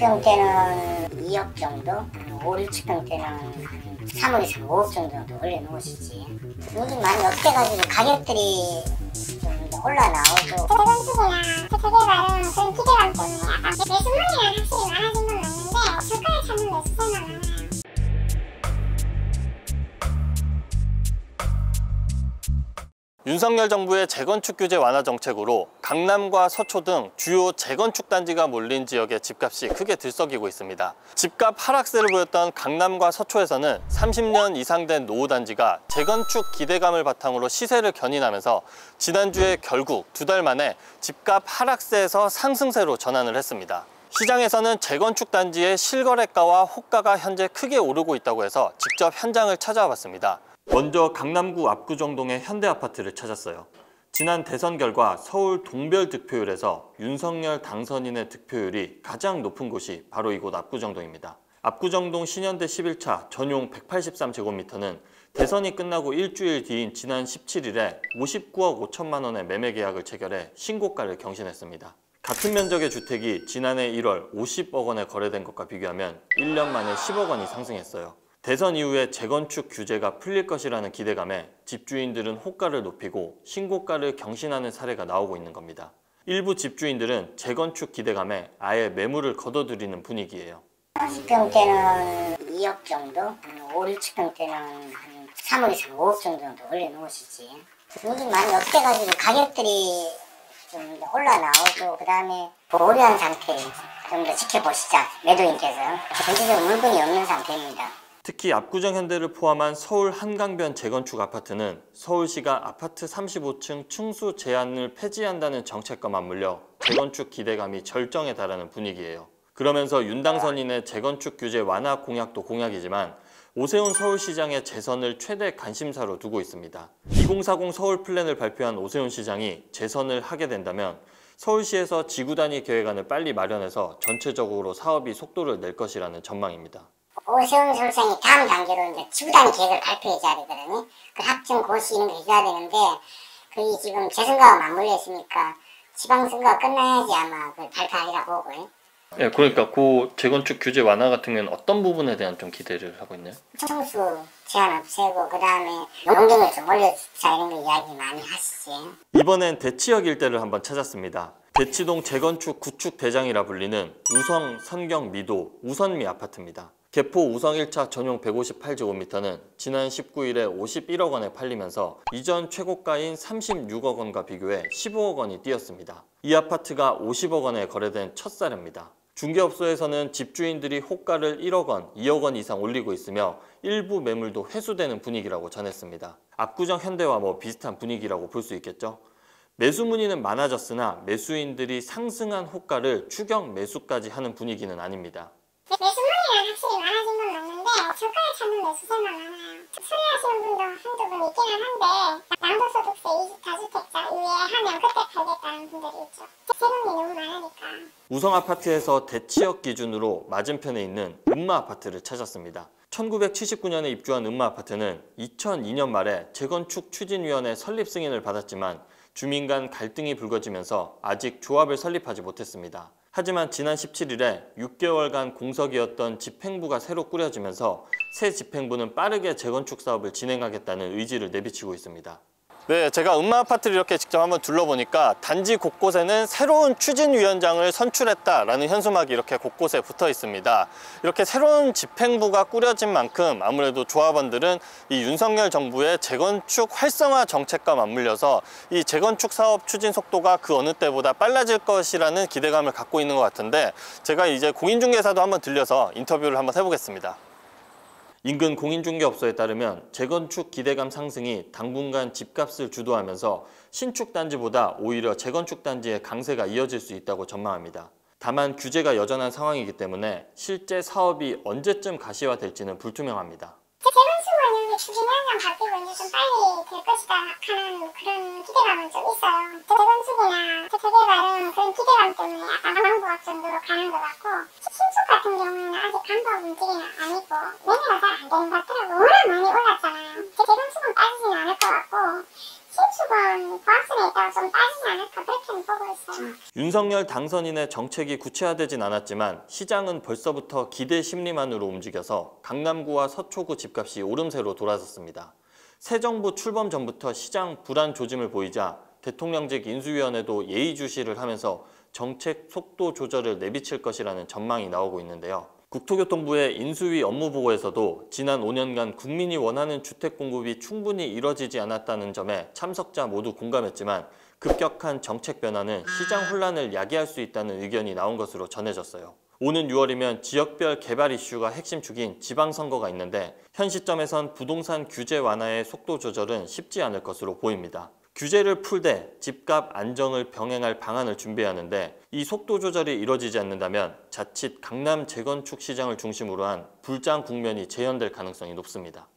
40평대는 2억 정도, 5, 6평대는 3억에서 5억 정도 올려놓으시지. 요즘 많이 업돼가지고 가격들이 좀 올라나오고 재건축이나 재개발은 그런 기대감 때문에 약간 매수물이랑 확실히 많아진 건 맞는데 저가를 찾는 매수세만 많아요. 윤석열 정부의 재건축 규제 완화 정책으로 강남과 서초 등 주요 재건축 단지가 몰린 지역의 집값이 크게 들썩이고 있습니다. 집값 하락세를 보였던 강남과 서초에서는 30년 이상 된 노후 단지가 재건축 기대감을 바탕으로 시세를 견인하면서 지난주에 결국 2달 만에 집값 하락세에서 상승세로 전환을 했습니다. 시장에서는 재건축 단지의 실거래가와 호가가 현재 크게 오르고 있다고 해서 직접 현장을 찾아와 봤습니다. 먼저 강남구 압구정동의 현대아파트를 찾았어요. 지난 대선 결과 서울 동별 득표율에서 윤석열 당선인의 득표율이 가장 높은 곳이 바로 이곳 압구정동입니다. 압구정동 신현대 11차 전용 183제곱미터는 대선이 끝나고 일주일 뒤인 지난 17일에 59억 5천만 원의 매매 계약을 체결해 신고가를 경신했습니다. 같은 면적의 주택이 지난해 1월 50억 원에 거래된 것과 비교하면 1년 만에 10억 원이 상승했어요. 대선 이후에 재건축 규제가 풀릴 것이라는 기대감에 집주인들은 호가를 높이고 신고가를 경신하는 사례가 나오고 있는 겁니다. 일부 집주인들은 재건축 기대감에 아예 매물을 거둬들이는 분위기예요. 40평대는 2억 정도, 5, 6평대는 한 3억에서 5억 정도 올려놓으시지. 요즘 많이 업돼가지고 가격들이 좀 올라나오고 그 다음에 보류한 상태 좀 더 지켜보시자. 매도인께서 전체적으로 물건이 없는 상태입니다. 특히 압구정 현대를 포함한 서울 한강변 재건축 아파트는 서울시가 아파트 35층 층수 제한을 폐지한다는 정책과 맞물려 재건축 기대감이 절정에 달하는 분위기예요. 그러면서 윤 당선인의 재건축 규제 완화 공약도 공약이지만 오세훈 서울시장의 재선을 최대 관심사로 두고 있습니다. 2040 서울 플랜을 발표한 오세훈 시장이 재선을 하게 된다면 서울시에서 지구 단위 계획안을 빨리 마련해서 전체적으로 사업이 속도를 낼 것이라는 전망입니다. 오세훈 서울시장이 다음 단계로 이제 지구단위 계획을 발표해줘야 되거든요. 그 합정 고시 이런 거 해줘야 되는데 그게 지금 재선거와 맞물려 있으니까 지방선거가 끝나야지 아마 그 발표하리라 보고요. 예, 그러니까 그 재건축 규제 완화 같은 경우는 어떤 부분에 대한 좀 기대를 하고 있나요? 층수 제한 없애고 그 다음에 용적률 좀 올려주자 이런 거 이야기 많이 하시지. 이번엔 대치역 일대를 한번 찾았습니다. 대치동 재건축 구축 대장이라 불리는 우성, 선경, 미도, 우선미 아파트입니다. 개포 우성 1차 전용 158제곱미터는 지난 19일에 51억 원에 팔리면서 이전 최고가인 36억 원과 비교해 15억 원이 뛰었습니다. 이 아파트가 50억 원에 거래된 첫 사례입니다. 중개업소에서는 집주인들이 호가를 1억 원, 2억 원 이상 올리고 있으며 일부 매물도 회수되는 분위기라고 전했습니다. 압구정 현대와 비슷한 분위기라고 볼 수 있겠죠. 매수 문의는 많아졌으나 매수인들이 상승한 호가를 추격 매수까지 하는 분위기는 아닙니다. 매수물이랑 확실히 많아진 건 맞는데 저가를 찾는 매수세만 많아요. 수리하시는 분도 한두 분 있기는 한데 양도소득세 24주택자 이외에 하면 그때 팔겠다는 분들이 있죠. 세금이 너무 많으니까. 우성 아파트에서 대치역 기준으로 맞은편에 있는 음마 아파트를 찾았습니다. 1979년에 입주한 음마 아파트는 2002년 말에 재건축 추진위원회 설립 승인을 받았지만 주민 간 갈등이 불거지면서 아직 조합을 설립하지 못했습니다. 하지만 지난 17일에 6개월간 공석이었던 집행부가 새로 꾸려지면서 새 집행부는 빠르게 재건축 사업을 진행하겠다는 의지를 내비치고 있습니다. 네, 제가 음마 아파트를 이렇게 직접 한번 둘러보니까 단지 곳곳에는 새로운 추진위원장을 선출했다라는 현수막이 이렇게 곳곳에 붙어 있습니다. 이렇게 새로운 집행부가 꾸려진 만큼 아무래도 조합원들은 이 윤석열 정부의 재건축 활성화 정책과 맞물려서 이 재건축 사업 추진 속도가 그 어느 때보다 빨라질 것이라는 기대감을 갖고 있는 것 같은데 제가 이제 공인중개사도 한번 들려서 인터뷰를 한번 해보겠습니다. 인근 공인중개업소에 따르면 재건축 기대감 상승이 당분간 집값을 주도하면서 신축 단지보다 오히려 재건축 단지의 강세가 이어질 수 있다고 전망합니다. 다만 규제가 여전한 상황이기 때문에 실제 사업이 언제쯤 가시화될지는 불투명합니다. 재건축은 이제 추진위원장 바뀌고 이제 좀 빨리 될 것이다 하는 그런 기대감은 좀 있어요. 재건축이나 재개발은 그런 기대감 때문에 약간 방부각 정도로 가는 것 같고 신축 같은 경우는 아직 방법 움직임이 아니고 매매가 잘 안 되는 것 같더라고요. 워낙 많이 올랐잖아요. 재건축은 빠지지는 않을 것 같고 신축 저축은 보합선에 있다가 좀 빠지지 않을까 그렇게는 보고 있어요. 윤석열 당선인의 정책이 구체화되진 않았지만 시장은 벌써부터 기대 심리만으로 움직여서 강남구와 서초구 집값이 오름세로 돌아섰습니다. 새 정부 출범 전부터 시장 불안 조짐을 보이자 대통령직 인수위원회도 예의주시를 하면서 정책 속도 조절을 내비칠 것이라는 전망이 나오고 있는데요. 국토교통부의 인수위 업무보고에서도 지난 5년간 국민이 원하는 주택 공급이 충분히 이뤄지지 않았다는 점에 참석자 모두 공감했지만 급격한 정책 변화는 시장 혼란을 야기할 수 있다는 의견이 나온 것으로 전해졌어요. 오는 6월이면 지역별 개발 이슈가 핵심 축인 지방선거가 있는데 현 시점에선 부동산 규제 완화의 속도 조절은 쉽지 않을 것으로 보입니다. 규제를 풀되 집값 안정을 병행할 방안을 준비해야 하는데 이 속도 조절이 이뤄지지 않는다면 자칫 강남 재건축 시장을 중심으로 한 불장 국면이 재현될 가능성이 높습니다.